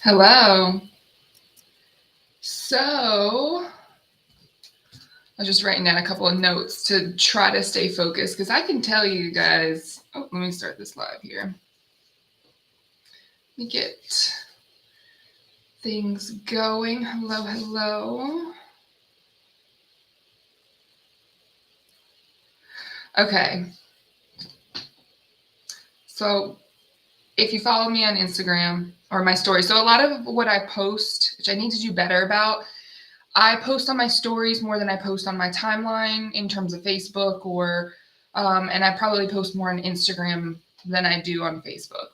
Hello. So, I was just writing down a couple of notes to try to stay focused because I can tell you guys. Oh, let me start this live here. Let me get things going. Hello, hello. Okay. So, if you follow me on Instagram or my stories, so a lot of what I post, which I need to do better about, I post on my stories more than I post on my timeline in terms of Facebook and I probably post more on Instagram than I do on Facebook.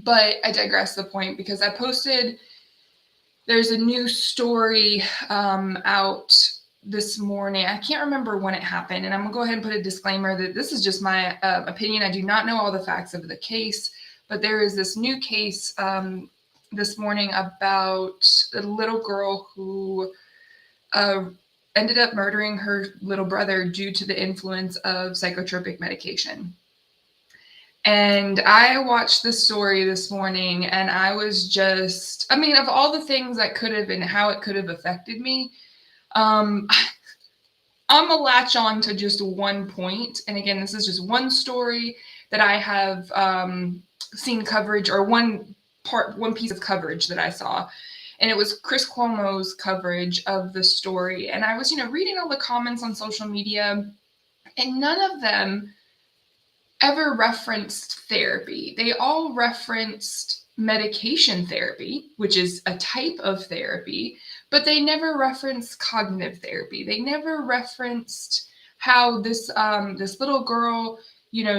But I digress the point because there's a new story out this morning. I can't remember when it happened. And I'm going to go ahead and put a disclaimer that this is just my opinion. I do not know all the facts of the case, but there is this new case this morning about a little girl who ended up murdering her little brother due to the influence of psychotropic medication. And I watched the story this morning and I was just, I mean, of all the things that could have and how it could have affected me, um, I'm going to latch on to just one point. And again, this is just one story that I have seen coverage or one piece of coverage that I saw. And it was Chris Cuomo's coverage of the story. And I was, reading all the comments on social media, and none of them ever referenced therapy. They all referenced medication therapy, which is a type of therapy, but they never referenced cognitive therapy. They never referenced how this little girl,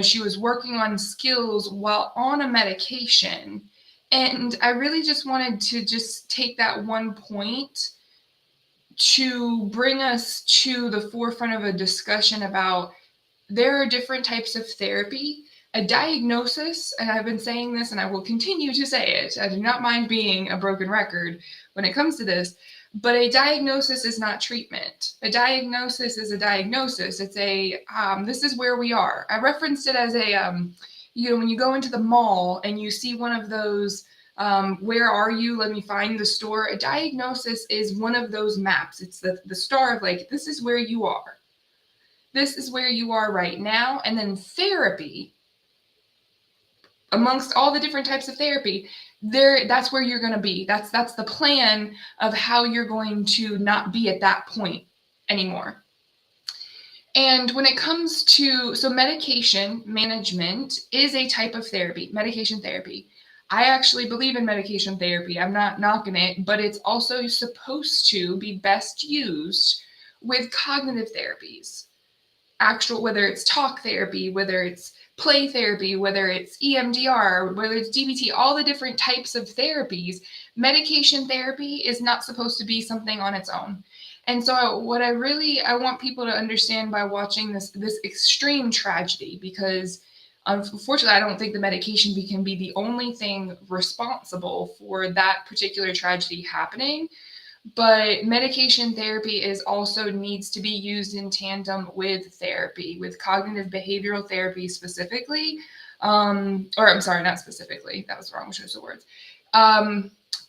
she was working on skills while on a medication. And I really just wanted to just take that one point to bring us to the forefront of a discussion about there are different types of therapy. A diagnosis, and I've been saying this and I will continue to say it, I do not mind being a broken record when it comes to this, but a diagnosis is not treatment. A diagnosis is a diagnosis. It's this is where we are. I referenced it as when you go into the mall and you see one of those, where are you? Let me find the store. A diagnosis is one of those maps. It's the star of like, this is where you are. This is where you are right now. And then therapy, amongst all the different types of therapy, that's where you're going to be. That's the plan of how you're going to not be at that point anymore. And when it comes to, so medication management is a type of therapy, medication therapy. I actually believe in medication therapy. I'm not knocking it, but it's also supposed to be best used with cognitive therapies. Whether it's talk therapy, whether it's play therapy, whether it's EMDR, whether it's DBT, all the different types of therapies, medication therapy is not supposed to be something on its own. And so what I want people to understand by watching this extreme tragedy, because unfortunately, I don't think the medication can be the only thing responsible for that particular tragedy happening. But medication therapy also needs to be used in tandem with therapy, with cognitive behavioral therapy specifically. Or I'm sorry, not specifically. That was wrong choice of words.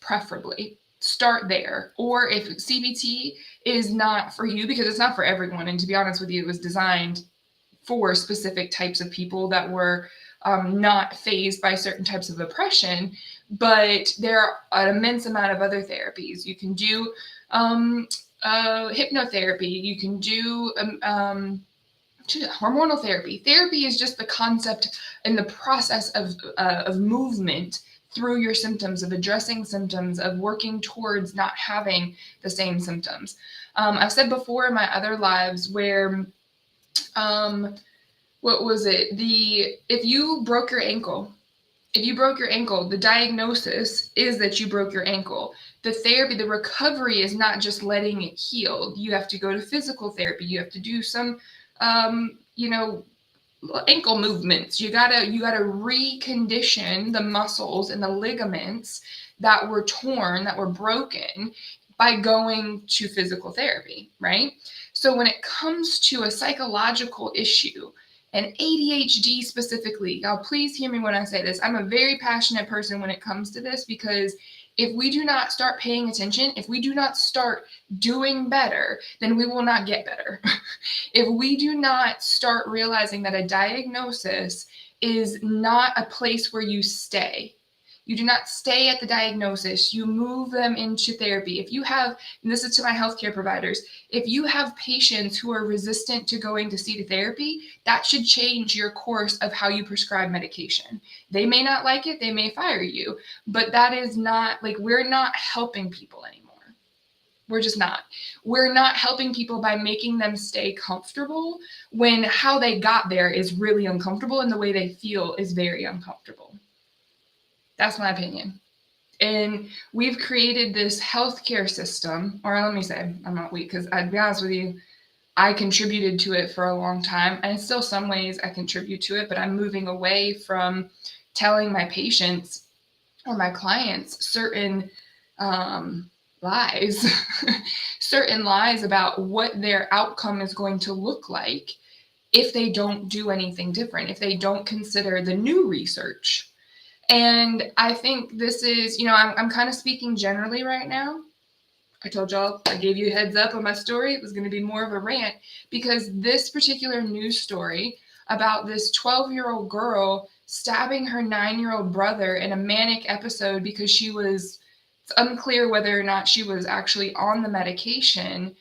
Preferably start there. Or if CBT is not for you, because it's not for everyone. And to be honest with you, it was designed for specific types of people that were not fazed by certain types of oppression. But there are an immense amount of other therapies. You can do hypnotherapy. You can do hormonal therapy. Therapy is just the concept and the process of movement through your symptoms, of addressing symptoms, of working towards not having the same symptoms. I've said before in my other lives where, what was it? If you broke your ankle, the diagnosis is that you broke your ankle. The therapy, the recovery is not just letting it heal. You have to go to physical therapy. You have to do some, ankle movements. You gotta recondition the muscles and the ligaments that were torn, that were broken by going to physical therapy, right? So when it comes to a psychological issue, and ADHD specifically. Y'all, please hear me when I say this. I'm a very passionate person when it comes to this, because if we do not start paying attention, if we do not start doing better, then we will not get better. If we do not start realizing that a diagnosis is not a place where you stay, you do not stay at the diagnosis, you move them into therapy. If you have, and this is to my healthcare providers, if you have patients who are resistant to going to see the therapy, that should change your course of how you prescribe medication. They may not like it, they may fire you, but that is not, like, we're not helping people anymore. We're just not. We're not helping people by making them stay comfortable when how they got there is really uncomfortable and the way they feel is very uncomfortable. That's my opinion. And we've created this healthcare system, or let me say, I'm not weak, because I'd be honest with you, I contributed to it for a long time, and still some ways I contribute to it, but I'm moving away from telling my patients or my clients certain lies, certain lies about what their outcome is going to look like if they don't do anything different, if they don't consider the new research. And I think this is, I'm kind of speaking generally right now. I told y'all, I gave you a heads up on my story. It was going to be more of a rant, because this particular news story about this 12-year-old girl stabbing her 9-year-old brother in a manic episode because it's unclear whether or not she was actually on the medication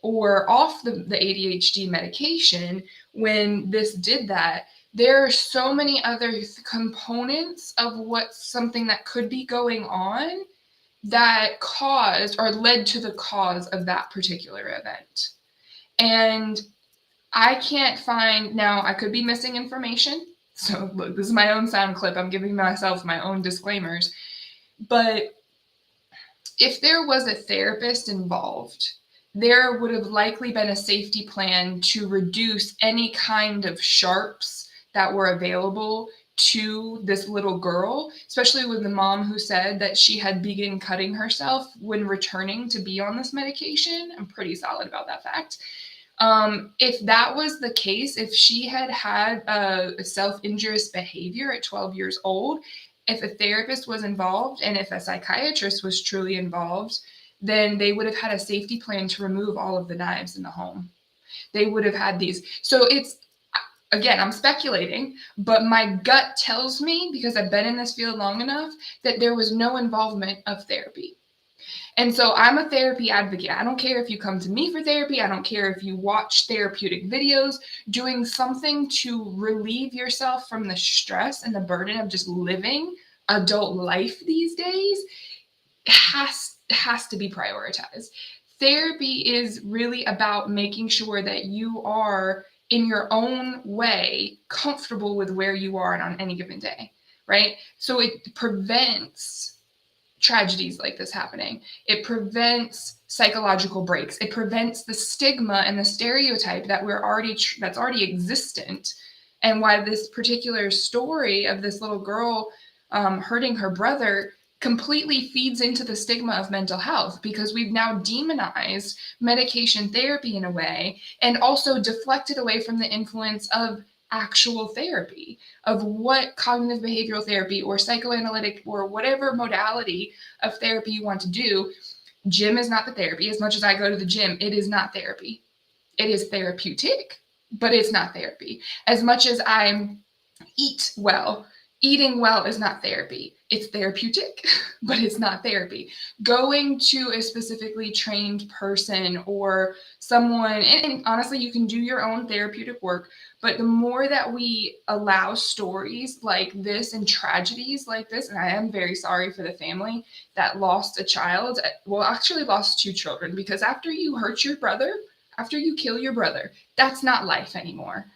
or off the ADHD medication when this did that. There are so many other components of something that could be going on that caused or led to the cause of that particular event. And I can't find, now I could be missing information. So look, this is my own sound clip. I'm giving myself my own disclaimers. But if there was a therapist involved, there would have likely been a safety plan to reduce any kind of sharps that were available to this little girl, especially with the mom who said that she had begun cutting herself when returning to be on this medication. I'm pretty solid about that fact. If that was the case, if she had had a self-injurious behavior at 12 years old, if a therapist was involved and if a psychiatrist was truly involved, then they would have had a safety plan to remove all of the knives in the home. They would have had these. So it's, again, I'm speculating, but my gut tells me, because I've been in this field long enough, that there was no involvement of therapy. And so I'm a therapy advocate. I don't care if you come to me for therapy. I don't care if you watch therapeutic videos. Doing something to relieve yourself from the stress and the burden of just living adult life these days has to be prioritized. Therapy is really about making sure that you are, in your own way, comfortable with where you are on any given day, right? So it prevents tragedies like this happening. It prevents psychological breaks. It prevents the stigma and the stereotype that that's already existent. And why this particular story of this little girl hurting her brother completely feeds into the stigma of mental health, because we've now demonized medication therapy in a way, and also deflected away from the influence of actual therapy, of what cognitive behavioral therapy or psychoanalytic or whatever modality of therapy you want to do. Gym is not the therapy. As much as I go to the gym, it is not therapy. It is therapeutic, but it's not therapy. As much as I eat well, eating well is not therapy. It's therapeutic, but it's not therapy. Going to a specifically trained person or someone, and honestly, you can do your own therapeutic work, but the more that we allow stories like this and tragedies like this, and I am very sorry for the family that lost a child, well, actually lost 2 children, because after you hurt your brother, after you kill your brother, that's not life anymore.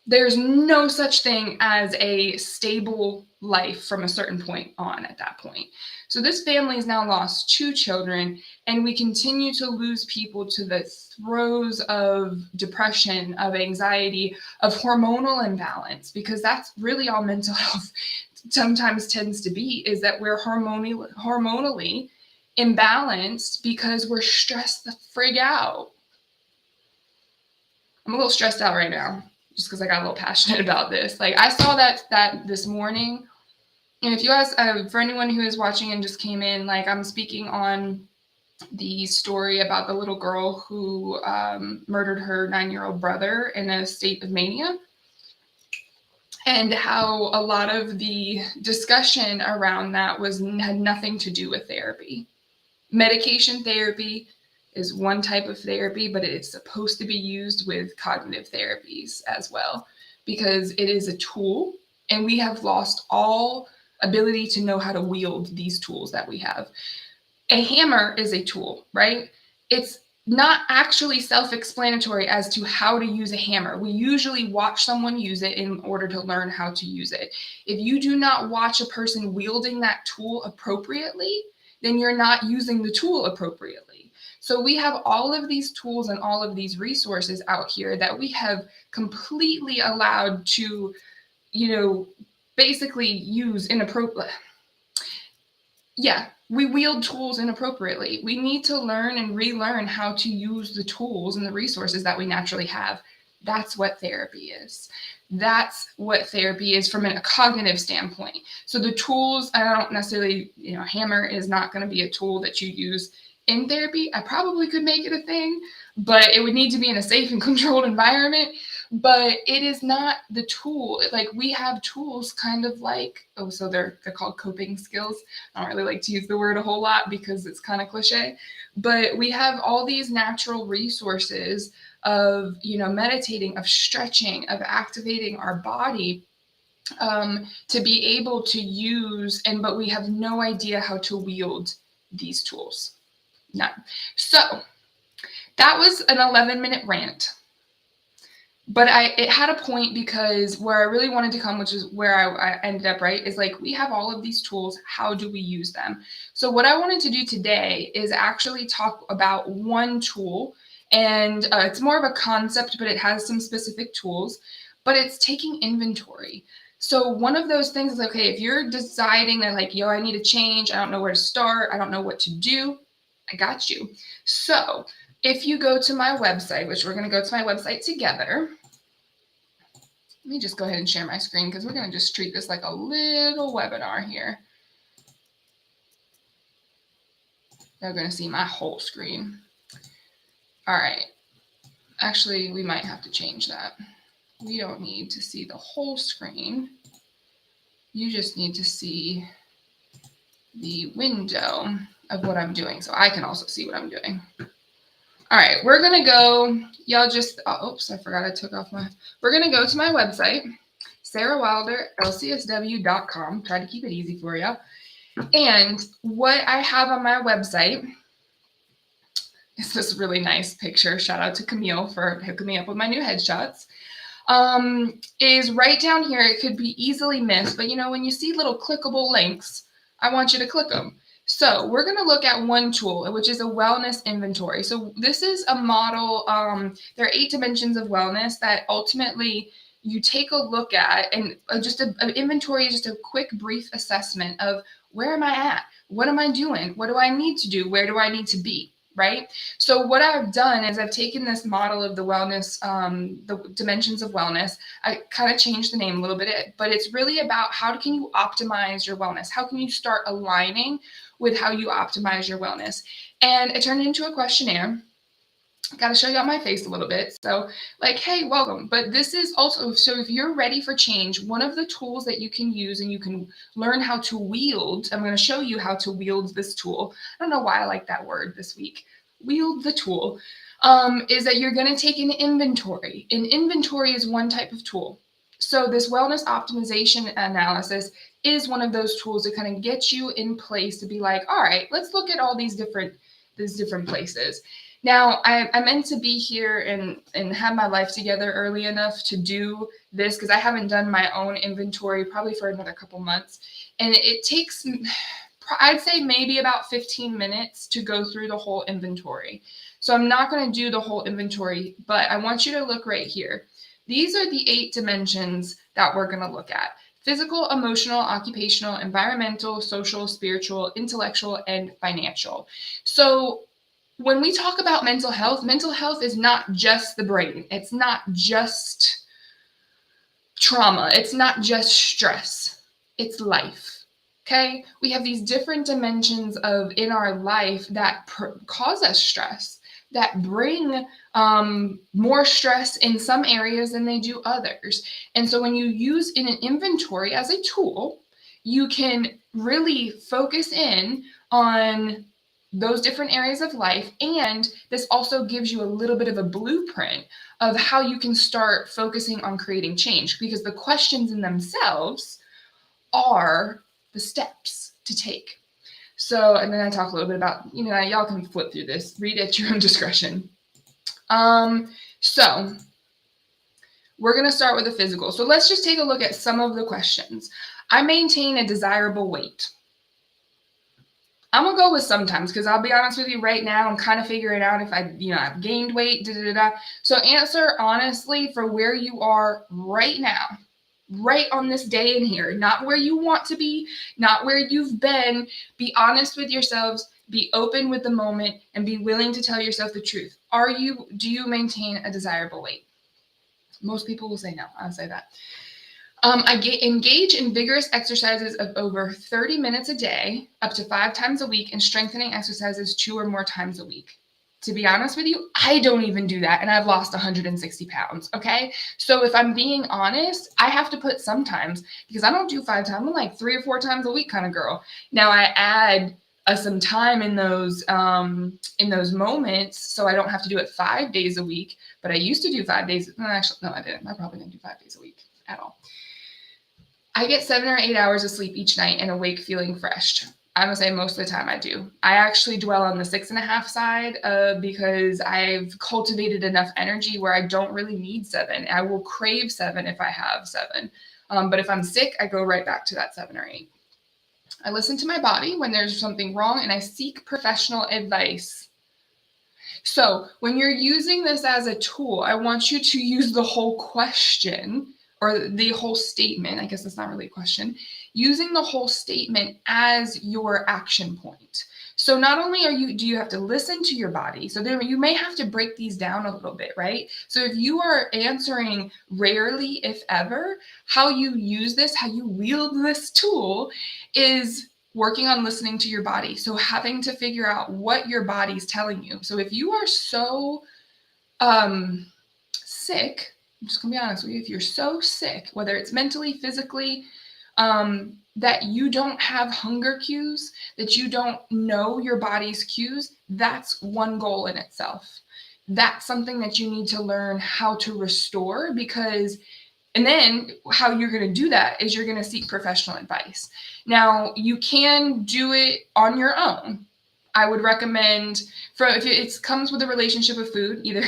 There's no such thing as a stable life from a certain point on at that point. So this family has now lost 2 children, and we continue to lose people to the throes of depression, of anxiety, of hormonal imbalance, because that's really all mental health sometimes tends to be, is that we're hormonally imbalanced because we're stressed the frig out. I'm a little stressed out right now. just because I got a little passionate about this. Like I saw that this morning. And if you guys, for anyone who is watching and just came in, like I'm speaking on the story about the little girl who murdered her 9-year-old brother in a state of mania, and how a lot of the discussion around that had nothing to do with therapy. Medication therapy is one type of therapy, but it's supposed to be used with cognitive therapies as well, because it is a tool, and we have lost all ability to know how to wield these tools that we have. A hammer is a tool, right? It's not actually self-explanatory as to how to use a hammer. We usually watch someone use it in order to learn how to use it. If you do not watch a person wielding that tool appropriately, then you're not using the tool appropriately. So we have all of these tools and all of these resources out here that we have completely allowed to, basically use inappropriately. Yeah, we wield tools inappropriately. We need to learn and relearn how to use the tools and the resources that we naturally have. That's what therapy is. That's what therapy is from a cognitive standpoint. So the tools, I don't necessarily, hammer is not going to be a tool that you use in therapy. I probably could make it a thing, but it would need to be in a safe and controlled environment. But it is not the tool. Like we have tools kind of like, so they're called coping skills. I don't really like to use the word a whole lot because it's kind of cliche, but we have all these natural resources of, meditating, of stretching, of activating our body to be able to use, but we have no idea how to wield these tools. None. So that was an 11-minute rant. But it had a point, because where I really wanted to come, which is where I ended up, right, is like we have all of these tools. How do we use them? So what I wanted to do today is actually talk about one tool, and it's more of a concept, but it has some specific tools, but it's taking inventory. So one of those things is, okay, if you're deciding that like, I need to change, I don't know where to start, I don't know what to do, I got you. So if you go to my website, which we're going to go to my website together, let me just go ahead and share my screen because we're going to just treat this like a little webinar here. They're going to see my whole screen. All right. Actually, we might have to change that. We don't need to see the whole screen. You just need to see the window of what I'm doing, so I can also see what I'm doing. All right, we're going to go, y'all just, oops, I forgot I took off we're going to go to my website, sarawilderlcsw.com. Try to keep it easy for you. And what I have on my website is this really nice picture. Shout out to Camille for hooking me up with my new headshots. Is right down here. It could be easily missed, but when you see little clickable links, I want you to click them. So we're going to look at one tool, which is a wellness inventory. So this is a model. There are 8 dimensions of wellness that ultimately you take a look at, and just an inventory is just a quick, brief assessment of where am I at? What am I doing? What do I need to do? Where do I need to be? Right? So what I've done is I've taken this model of the wellness, the dimensions of wellness. I kind of changed the name a little bit, but it's really about how can you optimize your wellness? How can you start aligning with how you optimize your wellness? And I turned it into a questionnaire. Got to show you out my face a little bit. So like, hey, welcome. But this is also, so if you're ready for change, one of the tools that you can use and you can learn how to wield, I'm going to show you how to wield this tool. I don't know why I like that word this week. Wield the tool, is that you're going to take an inventory. An inventory is one type of tool. So this wellness optimization analysis is one of those tools to kind of get you in place to be like, all right, let's look at all these different places. Now, I meant to be here and have my life together early enough to do this, because I haven't done my own inventory probably for another couple months. And it takes, I'd say, maybe about 15 minutes to go through the whole inventory. So I'm not going to do the whole inventory, but I want you to look right here. These are the 8 dimensions that we're going to look at: physical, emotional, occupational, environmental, social, spiritual, intellectual, and financial. So when we talk about mental health is not just the brain. It's not just trauma. It's not just stress. It's life. Okay? We have these different dimensions of in our life that cause us stress, that bring more stress in some areas than they do others. And so when you use in an inventory as a tool, you can really focus in on those different areas of life. And this also gives you a little bit of a blueprint of how you can start focusing on creating change, because the questions in themselves are the steps to take. So, and then I talk a little bit about, y'all can flip through this, read at your own discretion. So we're going to start with the physical. So let's just take a look at some of the questions. I maintain a desirable weight. I'm going to go with sometimes, because I'll be honest with you right now, I'm kind of figuring out if I've gained weight, So answer honestly for where you are right now, right on this day in here, not where you want to be, not where you've been. Be honest with yourselves, be open with the moment, and be willing to tell yourself the truth. Do you maintain a desirable weight? Most people will say no. I'll say that. I engage in vigorous exercises of over 30 minutes a day, up to 5 times a week, and strengthening exercises 2 or more times a week. To be honest with you, I don't even do that, and I've lost 160 pounds, okay? So if I'm being honest, I have to put sometimes, because I don't do 5 times. I'm like 3 or 4 times a week kind of girl. Now I add some time in those moments, so I don't have to do it 5 days a week, but I used to do 5 days. Actually, no, I didn't. I probably didn't do 5 days a week at all. I get 7 or 8 hours of sleep each night and awake feeling fresh. I'm going to say most of the time I do. I actually dwell on the 6.5 side because I've cultivated enough energy where I don't really need 7. I will crave 7 if I have 7. But if I'm sick, I go right back to that 7 or 8. I listen to my body when there's something wrong, and I seek professional advice. So when you're using this as a tool, I want you to use the whole question, or the whole statement. I guess that's not really a question. Using the whole statement as your action point. So not only do you have to listen to your body, so there you may have to break these down a little bit, right? So if you are answering rarely, if ever, how you use this, how you wield this tool is working on listening to your body. So having to figure out what your body's telling you. So if you are so sick, I'm just gonna be honest with you, if you're so sick, whether it's mentally, physically, that you don't have hunger cues, that you don't know your body's cues, that's one goal in itself. That's something that you need to learn how to restore, and then how you're going to do that is you're going to seek professional advice. Now, you can do it on your own. I would recommend, if it comes with a relationship with food, either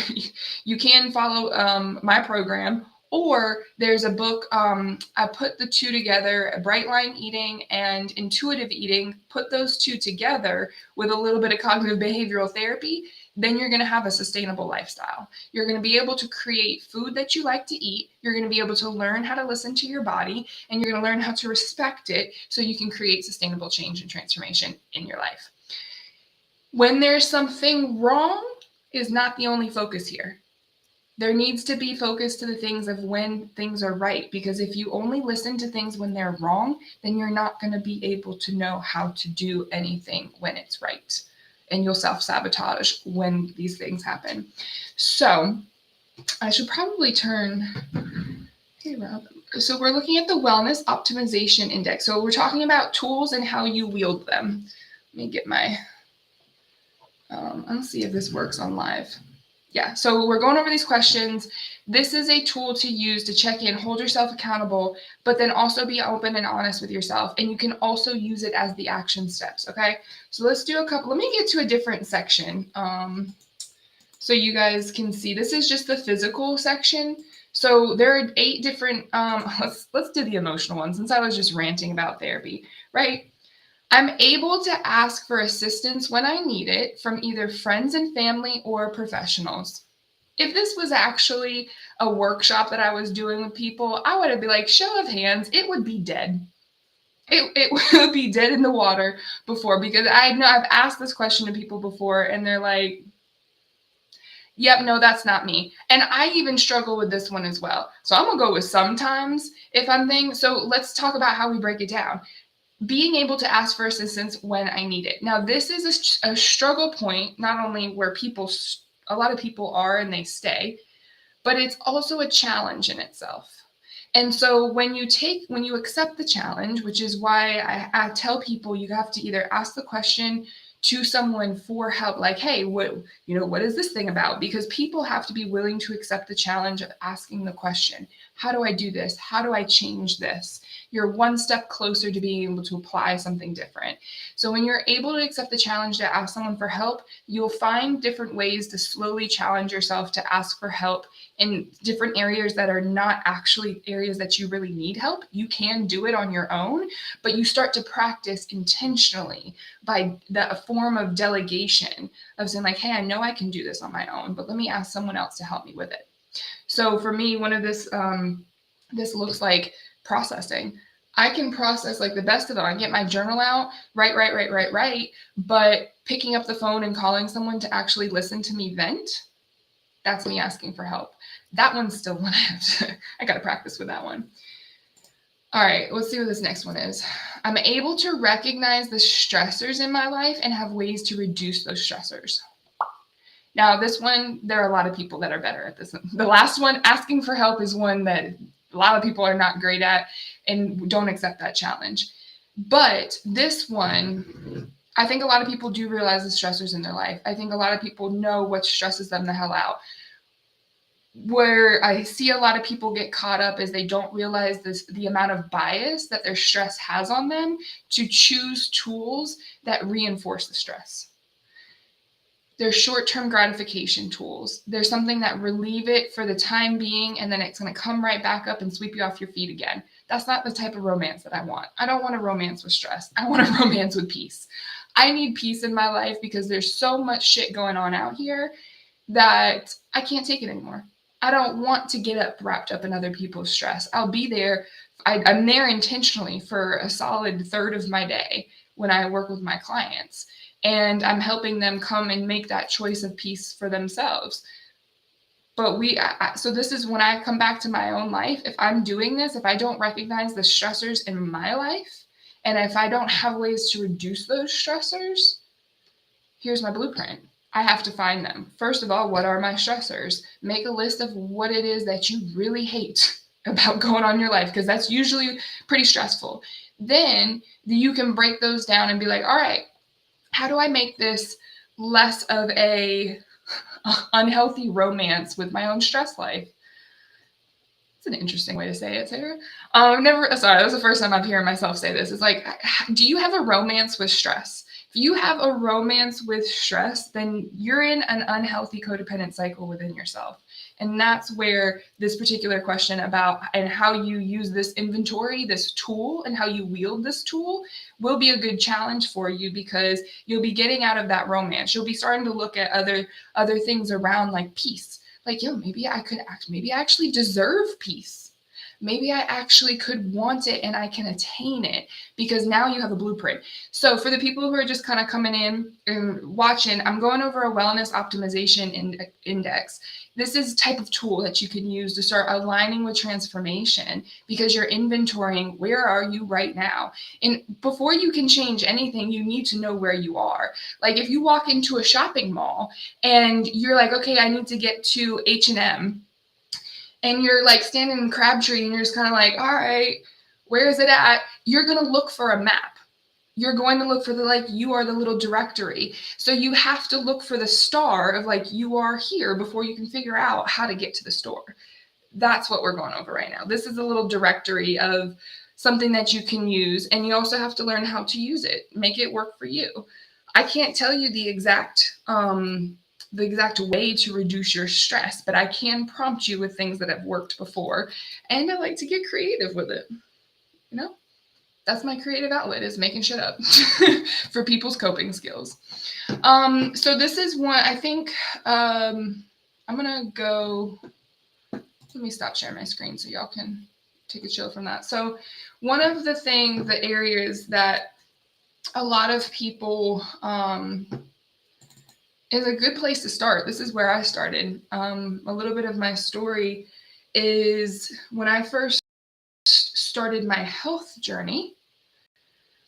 you can follow my program, or there's a book, I put the two together, Bright Line Eating and Intuitive Eating, put those two together with a little bit of cognitive behavioral therapy, then you're going to have a sustainable lifestyle. You're going to be able to create food that you like to eat. You're going to be able to learn how to listen to your body, and you're going to learn how to respect it so you can create sustainable change and transformation in your life. When there's something wrong is not the only focus here. There needs to be focus to the things of when things are right, because if you only listen to things when they're wrong, then you're not going to be able to know how to do anything when it's right. And you'll self-sabotage when these things happen. So I should probably turn, hey Rob. So we're looking at the Wellness Optimization Index. So we're talking about tools and how you wield them. Let me get my, let's see if this works on live. Yeah, so we're going over these questions. This is a tool to use to check in, hold yourself accountable, but then also be open and honest with yourself. And you can also use it as the action steps, okay? So let's do a couple. Let me get to a different section so you guys can see. This is just the physical section. So there are 8 different, let's do the emotional one, since I was just ranting about therapy, right? I'm able to ask for assistance when I need it from either friends and family or professionals. If this was actually a workshop that I was doing with people, I would have been like, show of hands, it would be dead. It would be dead in the water before, because I know I've asked this question to people before and they're like, Yep, no, that's not me. And I even struggle with this one as well. So I'm gonna go with sometimes if I'm thinking. So let's talk about how we break it down. Being able to ask for assistance when I need it. Now, this is a struggle point, not only where a lot of people are and they stay, but it's also a challenge in itself. And so when you accept the challenge, which is why I tell people you have to either ask the question to someone for help, like, hey, what is this thing about? Because people have to be willing to accept the challenge of asking the question, how do I do this? How do I change this? You're one step closer to being able to apply something different. So when you're able to accept the challenge to ask someone for help, you'll find different ways to slowly challenge yourself to ask for help in different areas that are not actually areas that you really need help. You can do it on your own, but you start to practice intentionally by a form of delegation of saying like, hey, I know I can do this on my own, but let me ask someone else to help me with it. So for me, one of this looks like processing. I can process like the best of them. I get my journal out, write, but picking up the phone and calling someone to actually listen to me vent, that's me asking for help. That one's still one I got to practice with that one. All right, let's see what this next one is. I'm able to recognize the stressors in my life and have ways to reduce those stressors. Now, this one, there are a lot of people that are better at this. The last one, asking for help, is one that a lot of people are not great at and don't accept that challenge. But this one, I think a lot of people do realize the stressors in their life. I think a lot of people know what stresses them the hell out. Where I see a lot of people get caught up is they don't realize the amount of bias that their stress has on them to choose tools that reinforce the stress. They're short-term gratification tools. There's something that relieve it for the time being, and then it's going to come right back up and sweep you off your feet again. That's not the type of romance that I want. I don't want a romance with stress. I want a romance with peace. I need peace in my life because there's so much shit going on out here that I can't take it anymore. I don't want to get wrapped up in other people's stress. I'll be there. I'm there intentionally for a solid third of my day when I work with my clients. And I'm helping them come and make that choice of peace for themselves. But so this is when I come back to my own life. If I'm doing this, if I don't recognize the stressors in my life, and if I don't have ways to reduce those stressors, here's my blueprint. I have to find them. First of all, what are my stressors? Make a list of what it is that you really hate about going on in your life, because that's usually pretty stressful. Then you can break those down and be like, all right, how do I make this less of a unhealthy romance with my own stress life? It's an interesting way to say it, Sarah. Sorry, that was the first time I'm hearing myself say this. It's like, do you have a romance with stress? If you have a romance with stress, then you're in an unhealthy codependent cycle within yourself. And that's where this particular question about and how you use this inventory, this tool, and how you wield this tool will be a good challenge for you, because you'll be getting out of that romance. You'll be starting to look at other things around, like peace. Like, maybe I actually deserve peace. Maybe I actually could want it and I can attain it, because now you have a blueprint. So for the people who are just kind of coming in and watching, I'm going over a wellness optimization index. This is a type of tool that you can use to start aligning with transformation, because you're inventorying where are you right now. And before you can change anything, you need to know where you are. Like if you walk into a shopping mall and you're like, okay, I need to get to H&M. And you're like standing in Crabtree and you're just kind of like, all right, where is it at? You're going to look for a map. You're going to look for you are the little directory. So you have to look for the star of you are here before you can figure out how to get to the store. That's what we're going over right now. This is a little directory of something that you can use, and you also have to learn how to use it. Make it work for you. I can't tell you the exact way to reduce your stress, but I can prompt you with things that have worked before, and I like to get creative with it. That's my creative outlet, is making shit up for people's coping skills. So this is one, I think, I'm gonna go, let me stop sharing my screen so y'all can take a chill from that. So one of the areas that a lot of people is a good place to start. This is where I started. A little bit of my story is when I first started my health journey,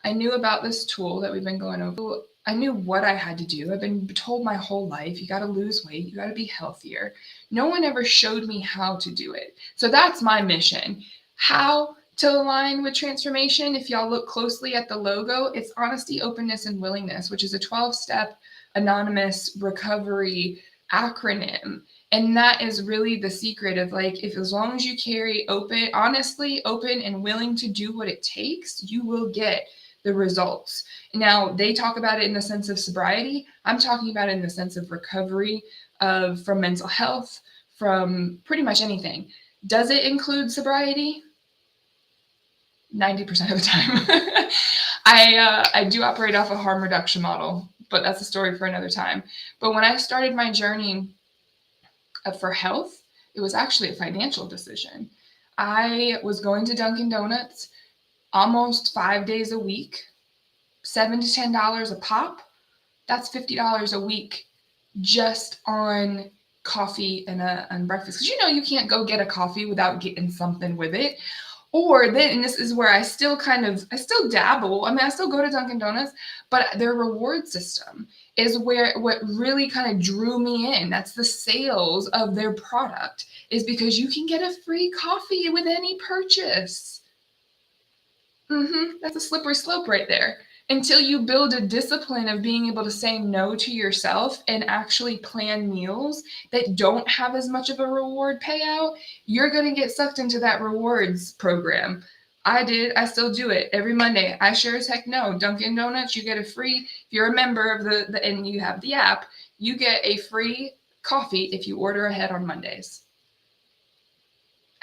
I knew about this tool that we've been going over. I knew what I had to do. I've been told my whole life, you got to lose weight, you got to be healthier. No one ever showed me how to do it. So that's my mission. How to align with transformation. If y'all look closely at the logo, it's honesty, openness, and willingness, which is a 12-step anonymous recovery acronym. And that is really the secret of like, if as long as you carry open, honestly, open, and willing to do what it takes, you will get the results. Now, they talk about it in the sense of sobriety. I'm talking about it in the sense of recovery from mental health, from pretty much anything. Does it include sobriety? 90% of the time. I do operate off a harm reduction model, but that's a story for another time. But when I started my journey for health, it was actually a financial decision. I was going to Dunkin' Donuts almost 5 days a week, $7 to $10 a pop. That's $50 a week just on coffee and breakfast. Because you can't go get a coffee without getting something with it. Or then, and this is where I still dabble. I mean, I still go to Dunkin' Donuts, but their reward system is what really kind of drew me in. That's the sales of their product, is because you can get a free coffee with any purchase. That's a slippery slope right there. Until you build a discipline of being able to say no to yourself and actually plan meals that don't have as much of a reward payout, you're going to get sucked into that rewards program. I still do it every Monday. I sure as heck know. Dunkin' Donuts, you get a free, if you're a member of and you have the app, you get a free coffee if you order ahead on Mondays.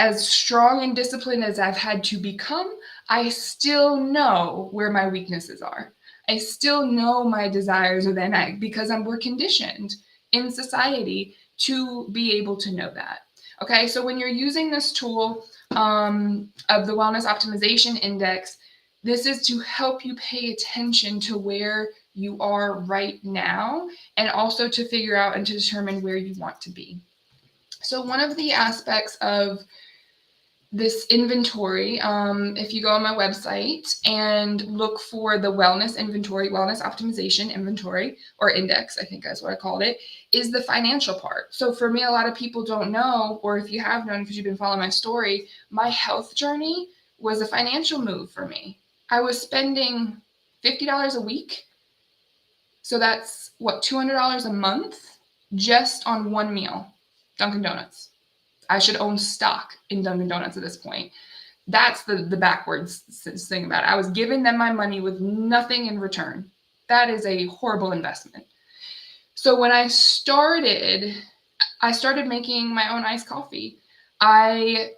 As strong and disciplined as I've had to become, I still know where my weaknesses are. I still know my desires within because we're conditioned in society to be able to know that. Okay, so when you're using this tool of the Wellness Optimization Index, this is to help you pay attention to where you are right now and also to figure out and to determine where you want to be. So one of the aspects of this inventory, if you go on my website and look for the wellness inventory, wellness optimization inventory or index, I think that's what I called it, is the financial part. So for me, a lot of people don't know, or if you have known because you've been following my story, my health journey was a financial move for me. I was spending $50 a week. So that's what, $200 a month just on one meal, Dunkin' Donuts. I should own stock in Dunkin' Donuts at this point. That's the backwards thing about it. I was giving them my money with nothing in return. That is a horrible investment. So when I started making my own iced coffee. I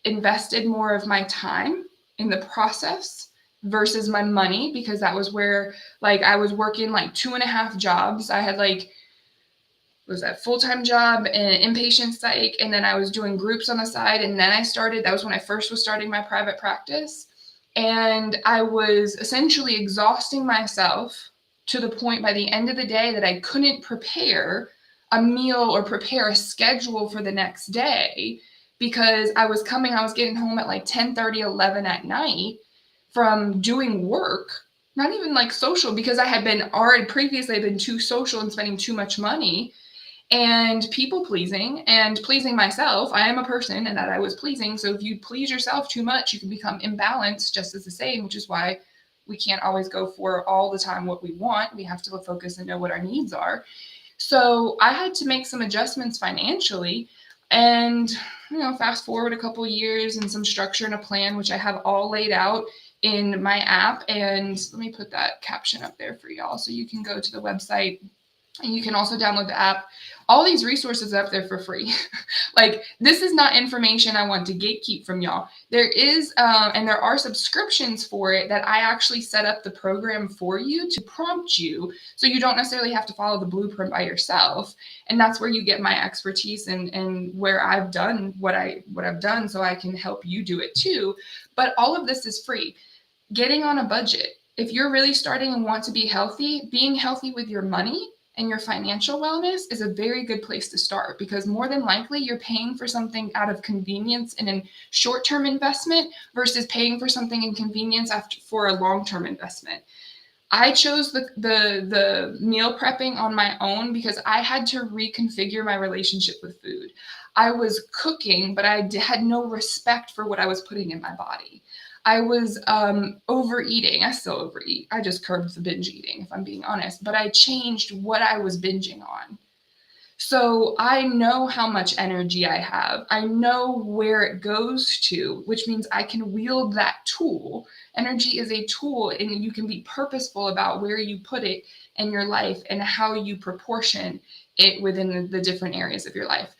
invested more of my time in the process versus my money, because that was where I was working 2.5 jobs. I had was that full-time job and inpatient psych, and then I was doing groups on the side, and then that was when I first was starting my private practice, and I was essentially exhausting myself to the point by the end of the day that I couldn't prepare a meal or prepare a schedule for the next day, because I was getting home at 10:30, 11 at night from doing work, not even social, because I had been already previously been too social and spending too much money and people pleasing and pleasing myself. I am a person and that I was pleasing. So if you please yourself too much, you can become imbalanced just as the same, which is why we can't always go for all the time what we want. We have to focus and know what our needs are. So I had to make some adjustments financially, and fast forward a couple years and some structure and a plan, which I have all laid out in my app. And let me put that caption up there for y'all so you can go to the website. And you can also download the app. All these resources are up there for free. This is not information I want to gatekeep from y'all. There is, and there are subscriptions for it that I actually set up the program for you to prompt you, so you don't necessarily have to follow the blueprint by yourself. And that's where you get my expertise and where I've done what I've done, so I can help you do it too. But all of this is free. Getting on a budget. If you're really starting and want to be healthy, being healthy with your money and your financial wellness is a very good place to start, because more than likely you're paying for something out of convenience and a short-term investment versus paying for something in convenience for a long-term investment. I chose the meal prepping on my own because I had to reconfigure my relationship with food. I was cooking, but I had no respect for what I was putting in my body. I was overeating. I still overeat. I just curbed the binge eating, if I'm being honest. But I changed what I was binging on. So I know how much energy I have. I know where it goes to, which means I can wield that tool. Energy is a tool, and you can be purposeful about where you put it in your life and how you proportion it within the different areas of your life.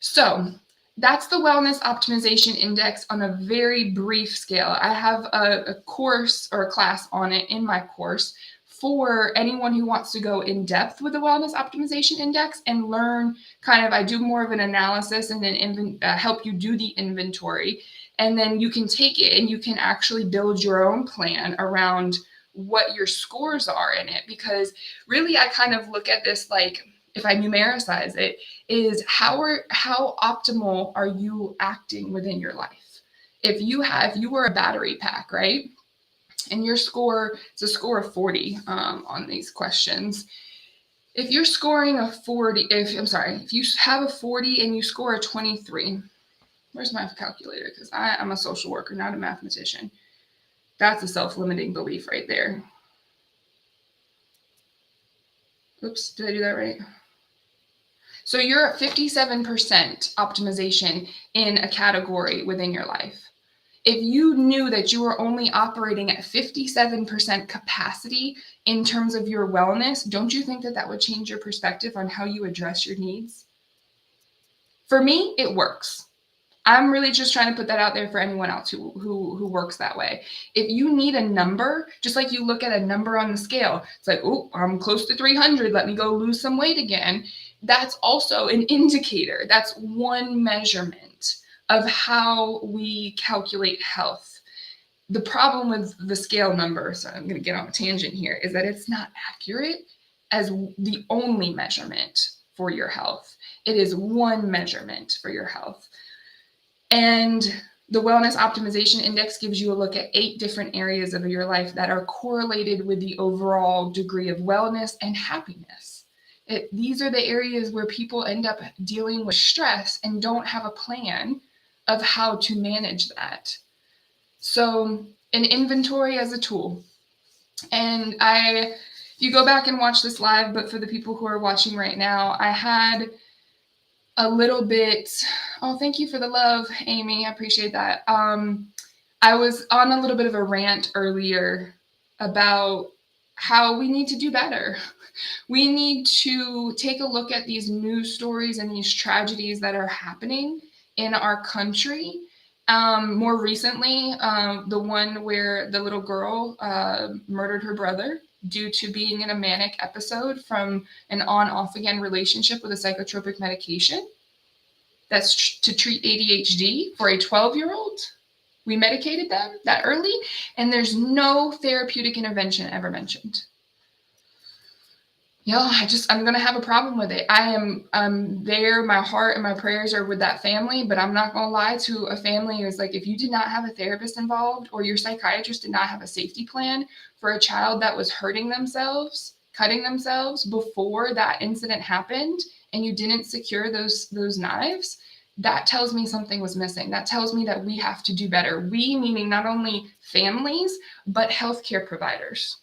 So that's the Wellness Optimization Index on a very brief scale. I have a course or a class on it in my course for anyone who wants to go in depth with the Wellness Optimization Index and learn I do more of an analysis and then help you do the inventory. And then you can take it and you can actually build your own plan around what your scores are in it. Because really, I kind of look at this like, if I numericize it, is how optimal are you acting within your life? If you were a battery pack, right? And your score is a score of 40 on these questions. If you're scoring a 40, if you have a 40 and you score a 23, where's my calculator? Because I'm a social worker, not a mathematician. That's a self-limiting belief right there. Oops, did I do that right? So you're at 57% optimization in a category within your life. If you knew that you were only operating at 57% capacity in terms of your wellness, don't you think that that would change your perspective on how you address your needs? For me, it works. I'm really just trying to put that out there for anyone else who works that way. If you need a number, just like you look at a number on the scale, it's like, oh, I'm close to 300. Let me go lose some weight again. That's also an indicator. That's one measurement of how we calculate health. The problem with the scale number, so I'm going to get on a tangent here, is that it's not accurate as the only measurement for your health. It is one measurement for your health. And the Wellness Optimization Index gives you a look at 8 different areas of your life that are correlated with the overall degree of wellness and happiness. These are the areas where people end up dealing with stress and don't have a plan of how to manage that. So an inventory as a tool. And you go back and watch this live, but for the people who are watching right now, I had a little bit, oh, thank you for the love, Amy. I appreciate that. I was on a little bit of a rant earlier about how we need to do better. We need to take a look at these news stories and these tragedies that are happening in our country. More recently, the one where the little girl murdered her brother due to being in a manic episode from an on-off again relationship with a psychotropic medication. That's to treat ADHD for a 12-year-old. We medicated them that early, and there's no therapeutic intervention ever mentioned. I'm going to have a problem with it. I'm there. My heart and my prayers are with that family, but I'm not going to lie to a family who's like, if you did not have a therapist involved or your psychiatrist did not have a safety plan for a child that was hurting themselves, cutting themselves before that incident happened, and you didn't secure those knives, that tells me something was missing. That tells me that we have to do better. We, meaning not only families, but healthcare providers.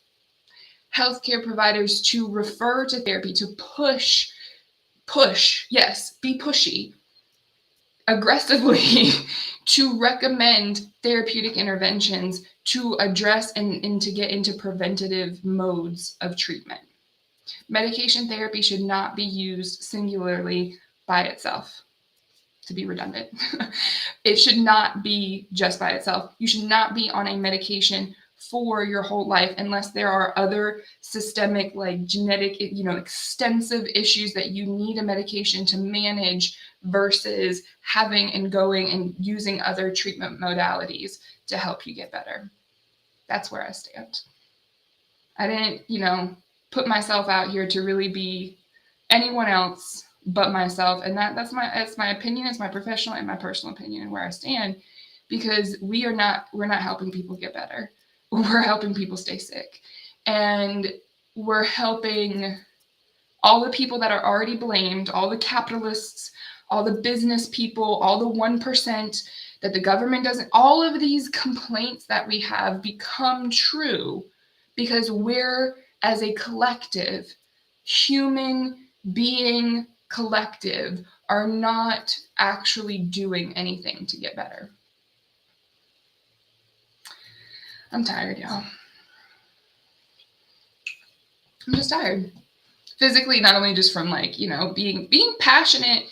Healthcare providers to refer to therapy, to push, yes, be pushy, aggressively to recommend therapeutic interventions to address and to get into preventative modes of treatment. Medication therapy should not be used singularly by itself, to be redundant. It should not be just by itself. You should not be on a medication for your whole life unless there are other systemic, like genetic, extensive issues that you need a medication to manage versus having and going and using other treatment modalities to help you get better. That's where I stand. I didn't, put myself out here to really be anyone else but myself. And that's my opinion. It's my professional and my personal opinion and where I stand, because we're not helping people get better. We're helping people stay sick. And we're helping all the people that are already blamed, all the capitalists, all the business people, all the 1% that the government doesn't, all of these complaints that we have become true because we're, as a collective, human being collective, are not actually doing anything to get better. I'm tired, y'all. I'm just tired. Physically, not only just from like, being passionate.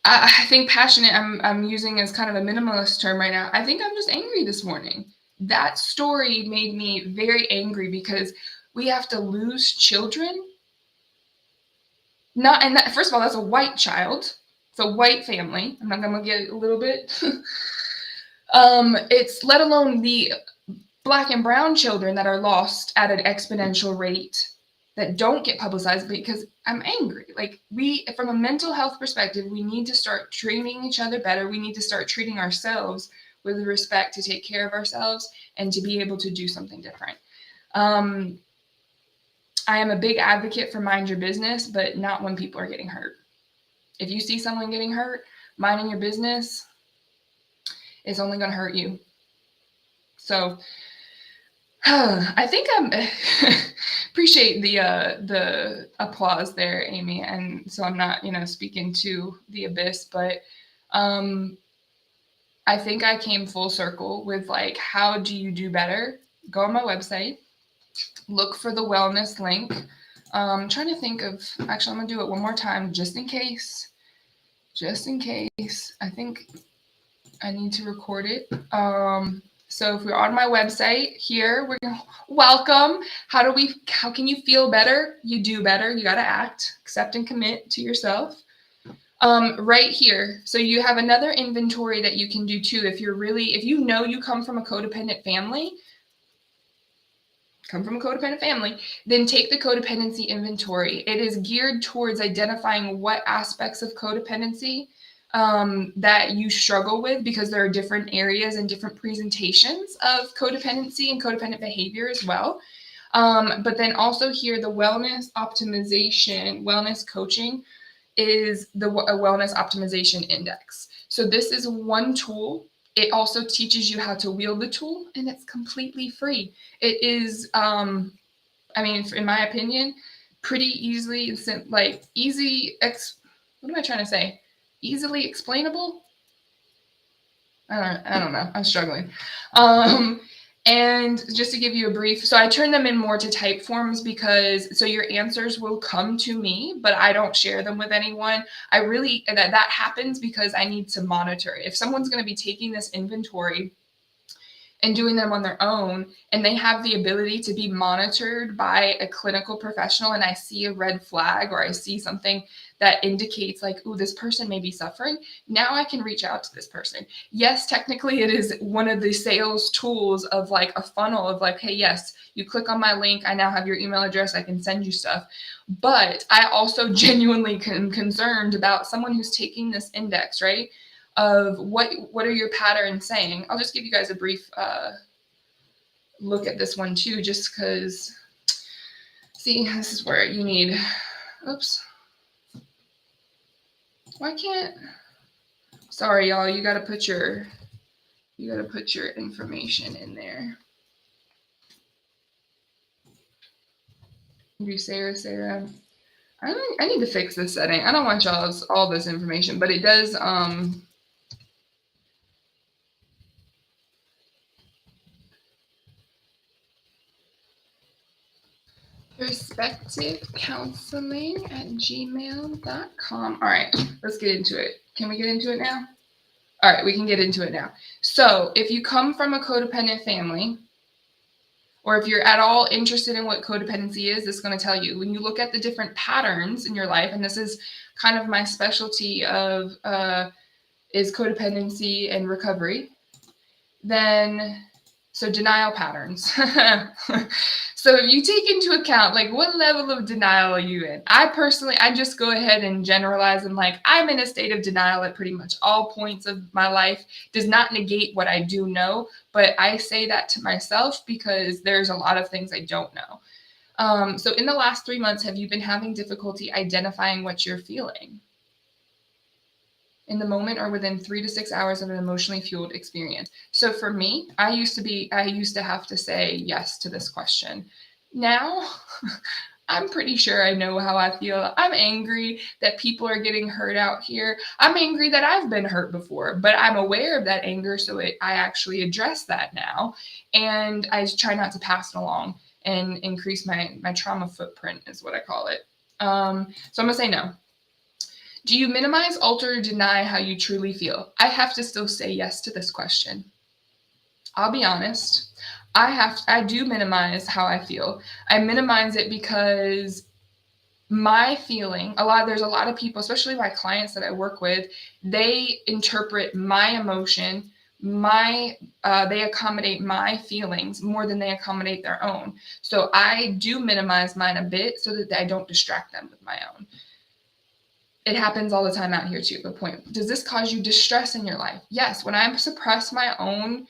I think passionate I'm using as kind of a minimalist term right now. I think I'm just angry this morning. That story made me very angry because we have to lose children. First of all, that's a white child. It's a white family. I'm not going to get a little bit. It's let alone the Black and brown children that are lost at an exponential rate that don't get publicized, because I'm angry. Like, from a mental health perspective, we need to start treating each other better. We need to start treating ourselves with respect to take care of ourselves and to be able to do something different. I am a big advocate for mind your business, but not when people are getting hurt. If you see someone getting hurt, minding your business, it's only going to hurt you. So I think appreciate the applause there, Amy. And so I'm not, speaking to the abyss, but I think I came full circle with like, how do you do better? Go on my website, look for the wellness link. I'm trying to think of, actually, I'm gonna do it one more time, just in case. I think I need to record it. So if we're on my website here, we're going to welcome. How can you feel better? You do better. You got to act, accept, and commit to yourself. Right here. So you have another inventory that you can do too. If you know you come from a codependent family, then take the codependency inventory. It is geared towards identifying what aspects of codependency that you struggle with, because there are different areas and different presentations of codependency and codependent behavior as well. But then also here, the wellness optimization, wellness coaching is a wellness optimization index. So this is one tool. It also teaches you how to wield the tool, and it's completely free. It is, in my opinion, pretty easily, what am I trying to say? Easily explainable? I don't know. I'm struggling. And just to give you a brief, so I turn them in more to type forms so your answers will come to me, but I don't share them with anyone. That happens because I need to monitor. If someone's going to be taking this inventory and doing them on their own, and they have the ability to be monitored by a clinical professional, and I see a red flag or I see something that indicates like, ooh, this person may be suffering, now I can reach out to this person. Yes, technically it is one of the sales tools of like a funnel of like, hey, yes, you click on my link, I now have your email address, I can send you stuff. But I also genuinely am concerned about someone who's taking this index, right? Of what are your patterns saying? I'll just give you guys a brief look at this one too, just because, see, this is where you need, oops. Why can't, sorry, y'all, you got to put your information in there. You, Sara. I need to fix this setting. I don't want y'all's all this information, but it does, perspectivecounseling@gmail.com. All right, let's get into it. Can we get into it now? All right, we can get into it now. So if you come from a codependent family, or if you're at all interested in what codependency is, this is going to tell you. When you look at the different patterns in your life, and this is kind of my specialty of is codependency and recovery, then so denial patterns. So if you take into account, like, what level of denial are you in? I just go ahead and generalize and like, I'm in a state of denial at pretty much all points of my life. Does not negate what I do know, but I say that to myself because there's a lot of things I don't know. So in the last 3 months, have you been having difficulty identifying what you're feeling in the moment or within 3 to 6 hours of an emotionally fueled experience? So for me, I used to have to say yes to this question. Now, I'm pretty sure I know how I feel. I'm angry that people are getting hurt out here. I'm angry that I've been hurt before, but I'm aware of that anger. So I actually address that now. And I try not to pass it along and increase my trauma footprint is what I call it. So I'm going to say no. Do you minimize, alter, or deny how you truly feel? I have to still say yes to this question. I'll be honest. I do minimize how I feel. I minimize it because my feeling, there's a lot of people, especially my clients that I work with, they interpret my emotion, they accommodate my feelings more than they accommodate their own. So I do minimize mine a bit so that I don't distract them with my own. It happens all the time out here too. Good point. Does this cause you distress in your life? Yes. When I suppress my own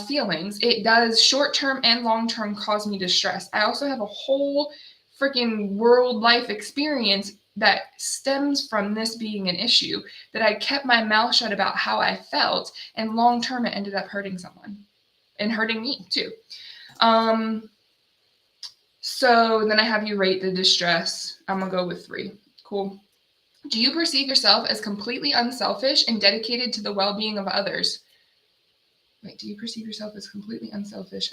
feelings, it does short-term and long-term cause me distress. I also have a whole freaking world life experience that stems from this being an issue, that I kept my mouth shut about how I felt, and long-term it ended up hurting someone and hurting me too. So then I have you rate the distress. I'm gonna go with 3. Cool. Do you perceive yourself as completely unselfish and dedicated to the well-being of others? Wait, do you perceive yourself as completely unselfish?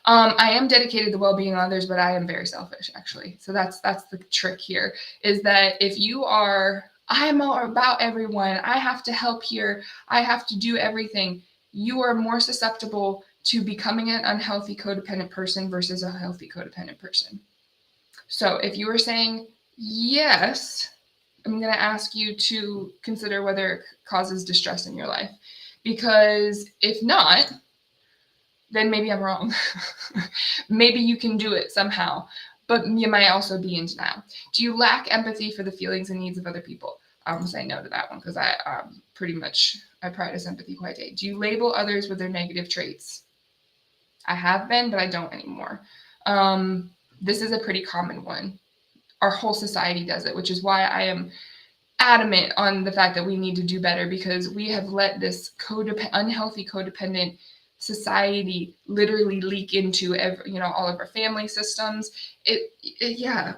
I am dedicated to the well-being of others, but I am very selfish, actually. So that's the trick here, is that if you are, I'm all about everyone, I have to help here, I have to do everything, you are more susceptible to becoming an unhealthy codependent person versus a healthy codependent person. So if you are saying yes, I'm going to ask you to consider whether it causes distress in your life. Because if not, then maybe I'm wrong. Maybe you can do it somehow, but you might also be in denial. Do you lack empathy for the feelings and needs of other people? I'm going to say no to that one because I practice empathy quite a bit. Do you label others with their negative traits? I have been, but I don't anymore. This is a pretty common one. Our whole society does it, which is why I am adamant on the fact that we need to do better, because we have let this unhealthy codependent society literally leak into all of our family systems.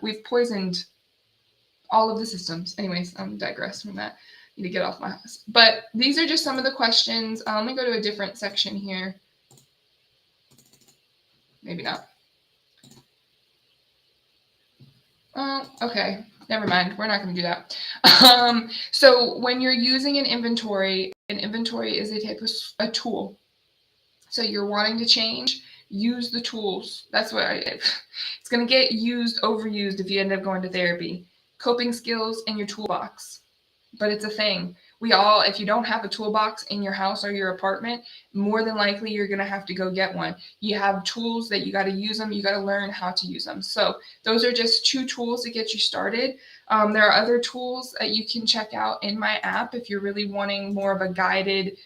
We've poisoned all of the systems. Anyways, I'm digress from that. I need to get off my house. But these are just some of the questions. Let me go to a different section here. Maybe not. Okay, never mind. We're not going to do that. So when you're using an inventory is a type of a tool. So you're wanting to change, use the tools. That's what it's going to get overused if you end up going to therapy. Coping skills in your toolbox. But it's a thing. If you don't have a toolbox in your house or your apartment, more than likely you're going to have to go get one. You have tools that you got to use them. You got to learn how to use them. So those are just 2 tools to get you started. There are other tools that you can check out in my app if you're really wanting more of a guided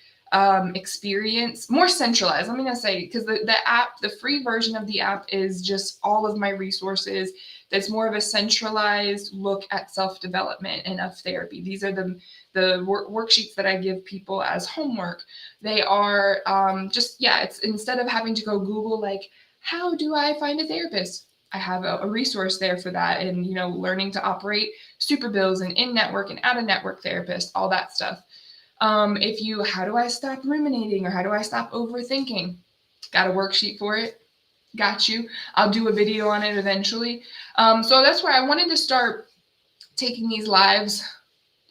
experience, more centralized. Let me not say, because the free version of the app is just all of my resources. That's more of a centralized look at self-development and of therapy. These are the worksheets that I give people as homework. They are it's instead of having to go Google, like, how do I find a therapist? I have a resource there for that, and learning to operate super bills and in-network and out-of-network therapists, all that stuff. How do I stop ruminating, or how do I stop overthinking? Got a worksheet for it. Got you. I'll do a video on it eventually. So that's why I wanted to start taking these lives,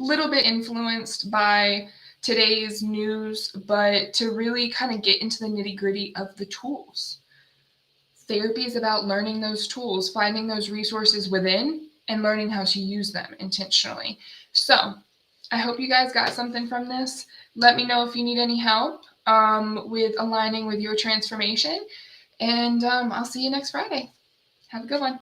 a little bit influenced by today's news, but to really kind of get into the nitty-gritty of the tools. Therapy is about learning those tools, finding those resources within, and learning how to use them intentionally. So I hope you guys got something from this. Let me know if you need any help with aligning with your transformation. And I'll see you next Friday. Have a good one.